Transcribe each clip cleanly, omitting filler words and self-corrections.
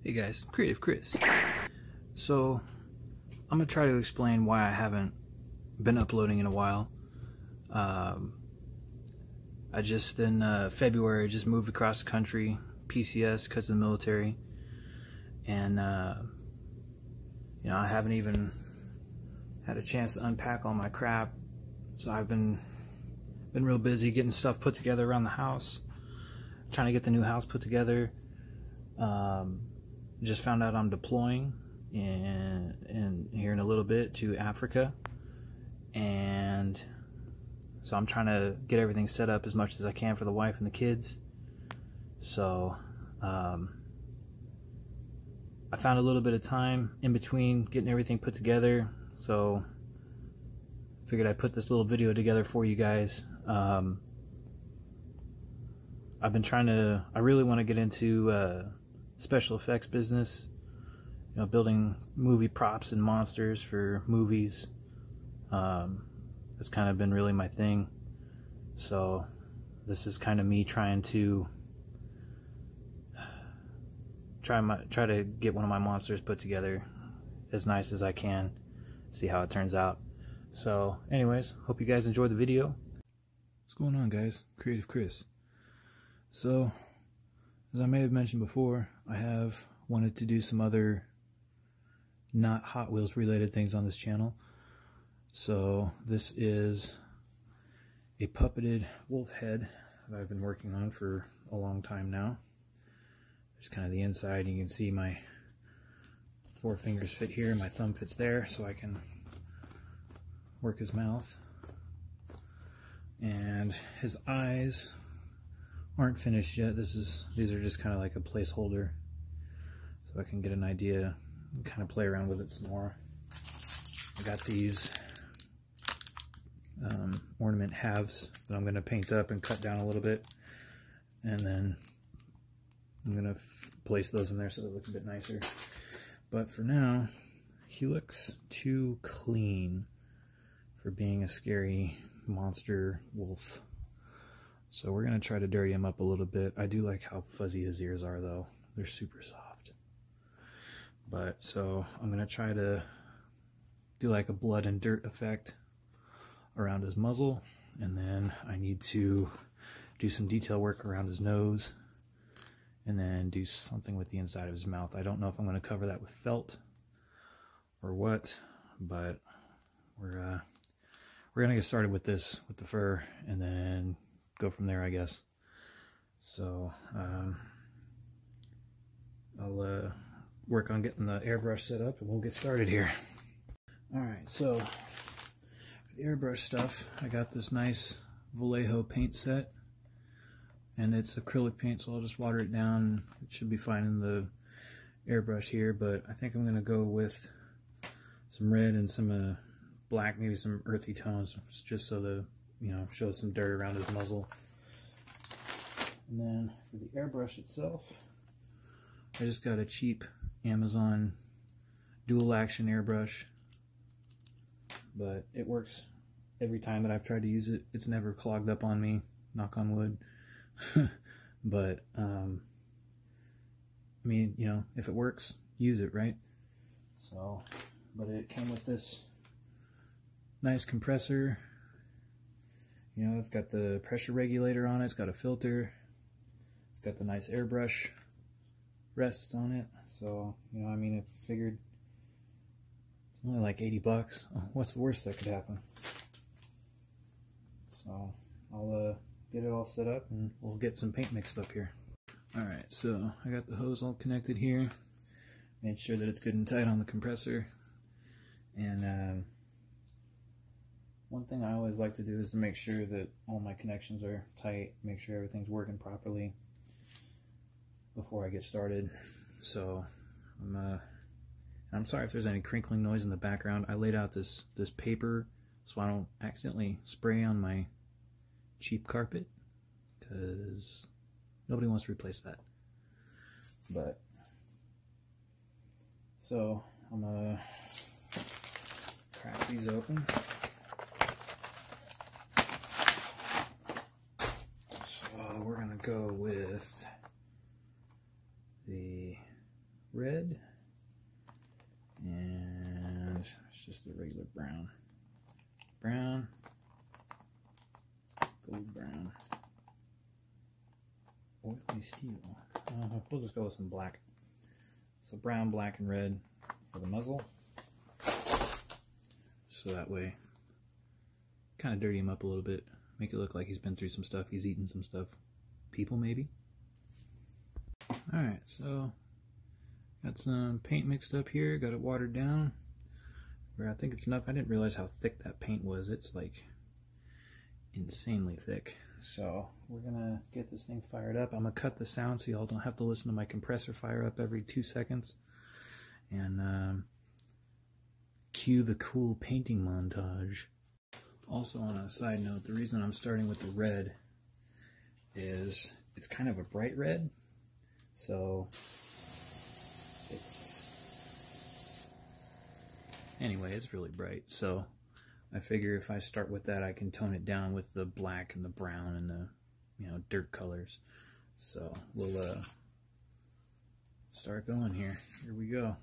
Hey guys, Creative Chris. So, I'm going to try to explain why I haven't been uploading in a while. I just, in February, just moved across the country, PCS, because of the military. And, you know, I haven't even had a chance to unpack all my crap. So I've been real busy getting stuff put together around the house, trying to get the new house put together. Just found out I'm deploying in here in a little bit to Africa, and so I'm trying to get everything set up as much as I can for the wife and the kids. So I found a little bit of time in between getting everything put together, so figured I'd put this little video together for you guys. I've been I really want to get into special effects business, you know, building movie props and monsters for movies. That's kind of been really my thing. So this is kind of me trying to try to get one of my monsters put together as nice as I can, see how it turns out. So anyways, hope you guys enjoyed the video. What's going on, guys? Creative Chris. So, as I may have mentioned before, I have wanted to do some other not Hot Wheels related things on this channel. So this is a puppeted wolf head that I've been working on for a long time now. There's kind of the inside. You can see my 4 fingers fit here, my thumb fits there, so I can work his mouth. And his eyes aren't finished yet. These are just kind of like a placeholder, so I can get an idea and kind of play around with it some more. I got these ornament halves that I'm going to paint up and cut down a little bit, and then I'm going to place those in there so they look a bit nicer. But for now, he looks too clean for being a scary monster wolf. So we're going to try to dirty him up a little bit. I do like how fuzzy his ears are, though. They're super soft. But so I'm going to try to do like a blood and dirt effect around his muzzle, and then I need to do some detail work around his nose, and then do something with the inside of his mouth. I don't know if I'm going to cover that with felt or what, but we're going to get started with this, with the fur, and then go from there, I guess. So I'll work on getting the airbrush set up, and we'll get started here. Alright, so for the airbrush stuff, I got this nice Vallejo paint set, and it's acrylic paint, so I'll just water it down. It should be fine in the airbrush here, but I think I'm going to go with some red and some black, maybe some earthy tones, just so the, you know, show some dirt around his muzzle. And then for the airbrush itself, I just got a cheap Amazon dual action airbrush, but it works every time that I've tried to use it. It's never clogged up on me, knock on wood. But I mean, you know, if it works, use it, right? So, but it came with this nice compressor. You know, it's got the pressure regulator on it, it's got a filter, it's got the nice airbrush rests on it. So, you know, I mean, I figured it's only like 80 bucks. What's the worst that could happen? So, I'll get it all set up and we'll get some paint mixed up here. Alright, so I got the hose all connected here. Made sure that it's good and tight on the compressor. And one thing I always like to do is to make sure that all my connections are tight, make sure everything's working properly before I get started. So I'm sorry if there's any crinkling noise in the background. I laid out this paper so I don't accidentally spray on my cheap carpet, because nobody wants to replace that. But so I'm gonna crack these open. We're going to go with the red, and it's just a regular brown. Brown, gold brown, oily steel. We'll just go with some black. So brown, black, and red for the muzzle. So that way, kind of dirty him up a little bit. Make it look like he's been through some stuff. He's eaten some stuff. People, maybe. Alright, so got some paint mixed up here. Got it watered down. Where I think it's enough. I didn't realize how thick that paint was. It's like insanely thick. So we're gonna get this thing fired up. I'm gonna cut the sound so y'all don't have to listen to my compressor fire up every 2 seconds. And cue the cool painting montage. Also, on a side note, the reason I'm starting with the red is it's kind of a bright red. So it's really bright. So I figure if I start with that, I can tone it down with the black and the brown and the, you know, dirt colors. So we'll start going here. Here we go.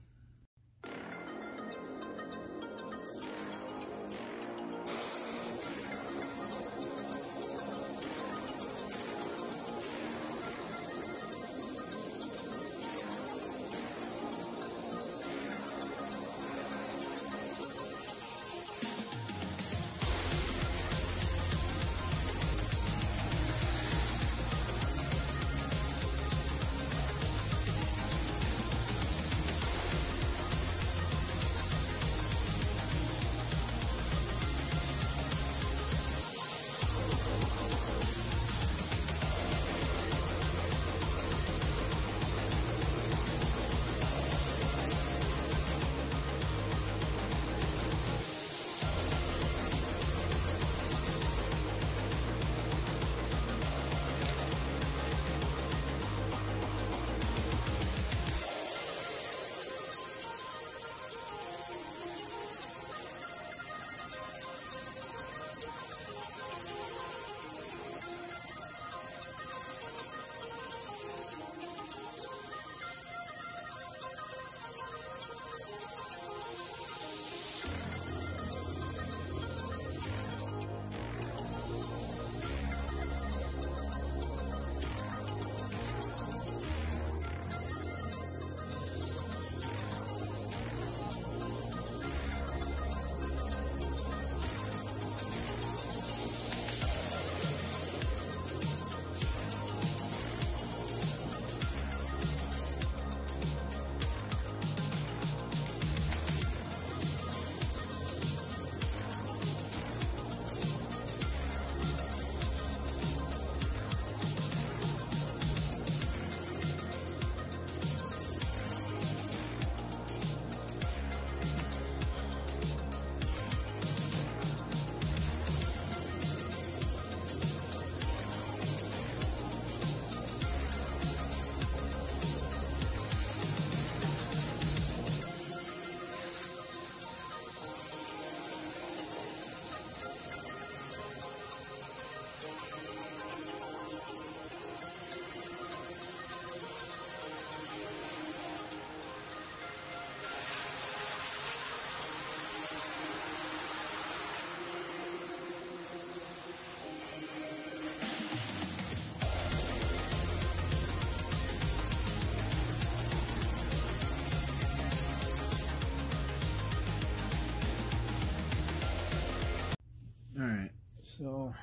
Alright, so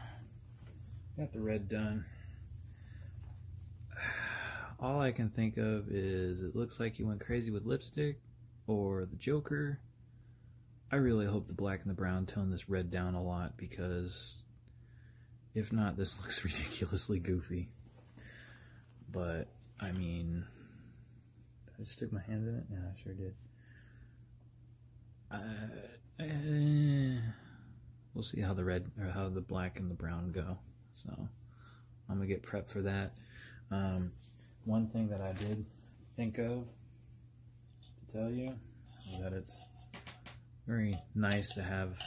got the red done. All I can think of is it looks like he went crazy with lipstick or the Joker. I really hope the black and the brown tone this red down a lot, because if not, this looks ridiculously goofy. But I mean, did I stick my hand in it? Yeah, I sure did. We'll see how the red or how the black and the brown go. So I'm gonna get prepped for that. One thing that I did think of to tell you is that it's very nice to have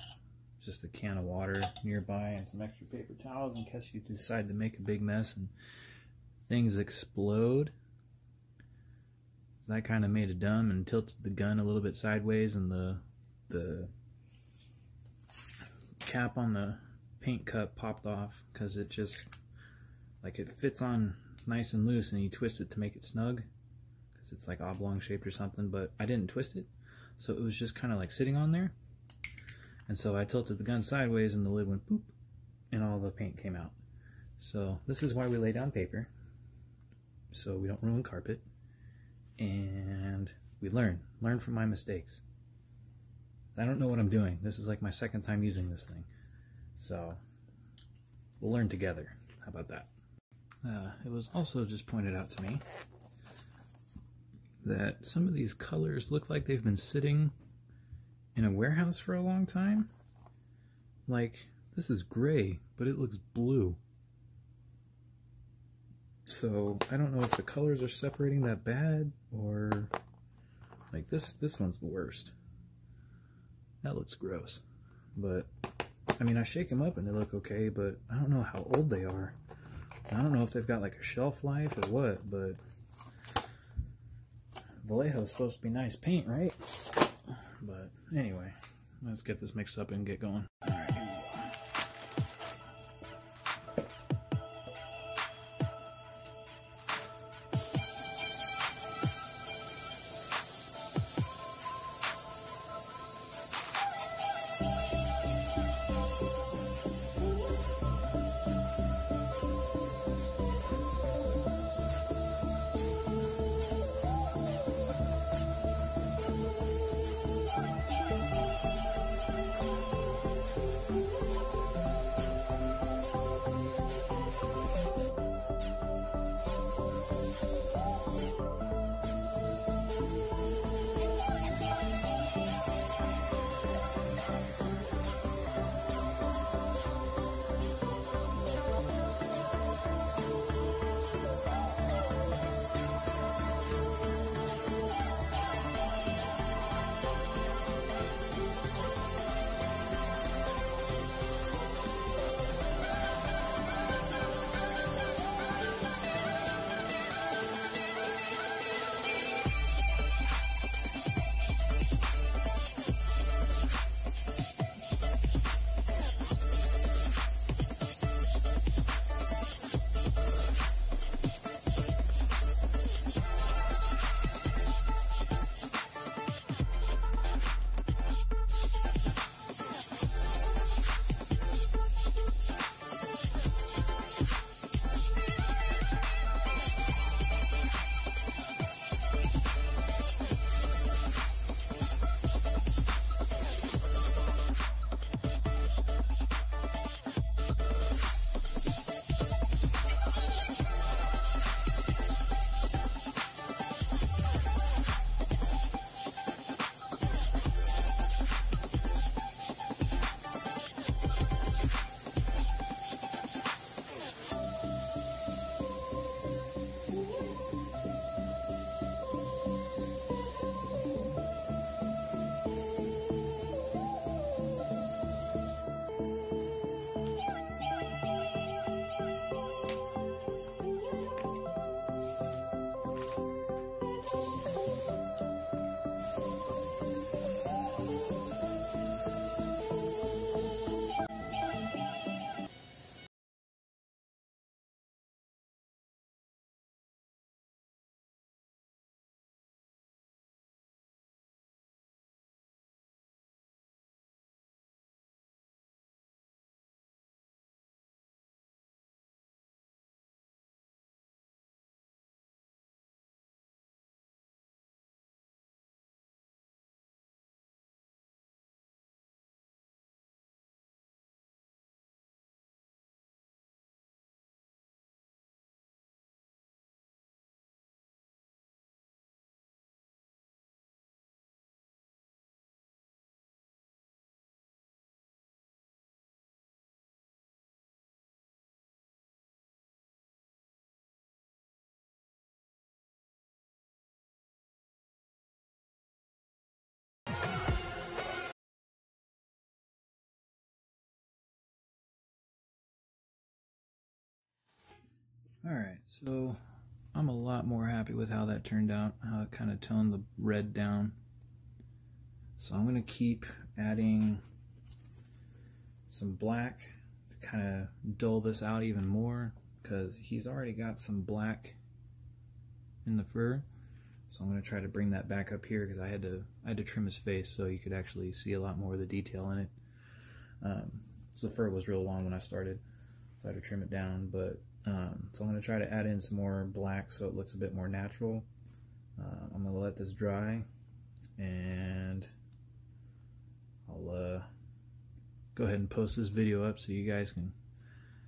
just a can of water nearby and some extra paper towels in case you decide to make a big mess and things explode. I kind of made a dumb and tilted the gun a little bit sideways, and the cap on the paint cup popped off because it just, like, it fits on nice and loose, and you twist it to make it snug because it's like oblong shaped or something, but I didn't twist it, so it was just kind of like sitting on there. And so I tilted the gun sideways and the lid went boop, and all the paint came out. So this is why we lay down paper, so we don't ruin carpet, and we learn from my mistakes. I don't know what I'm doing. This is like my second time using this thing, so we'll learn together. How about that? It was also just pointed out to me that some of these colors look like they've been sitting in a warehouse for a long time. Like, this is gray, but it looks blue. So I don't know if the colors are separating that bad, or like this one's the worst. That looks gross. But I mean, I shake them up and they look okay, but I don't know how old they are. I don't know if they've got like a shelf life or what, but Vallejo's supposed to be nice paint, right? But anyway, let's get this mixed up and get going. All right, here we go. Alright, so I'm a lot more happy with how that turned out, how it kind of toned the red down. So I'm going to keep adding some black to kind of dull this out even more, because he's already got some black in the fur. So I'm going to try to bring that back up here, because I had to trim his face so you could actually see a lot more of the detail in it. So the fur was real long when I started, so I had to trim it down. But so I'm going to try to add in some more black so it looks a bit more natural. I'm going to let this dry, and I'll go ahead and post this video up so you guys can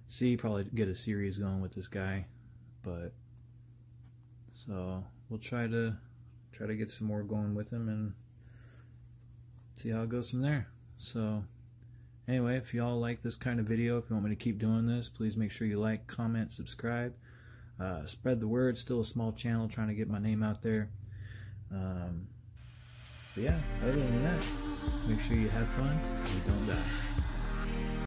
see, probably get a series going with this guy. But so we'll try to get some more going with him and see how it goes from there. So anyway, if y'all like this kind of video, if you want me to keep doing this, please make sure you like, comment, subscribe. Spread the word. Still a small channel, trying to get my name out there. But yeah, other than that, make sure you have fun and don't die.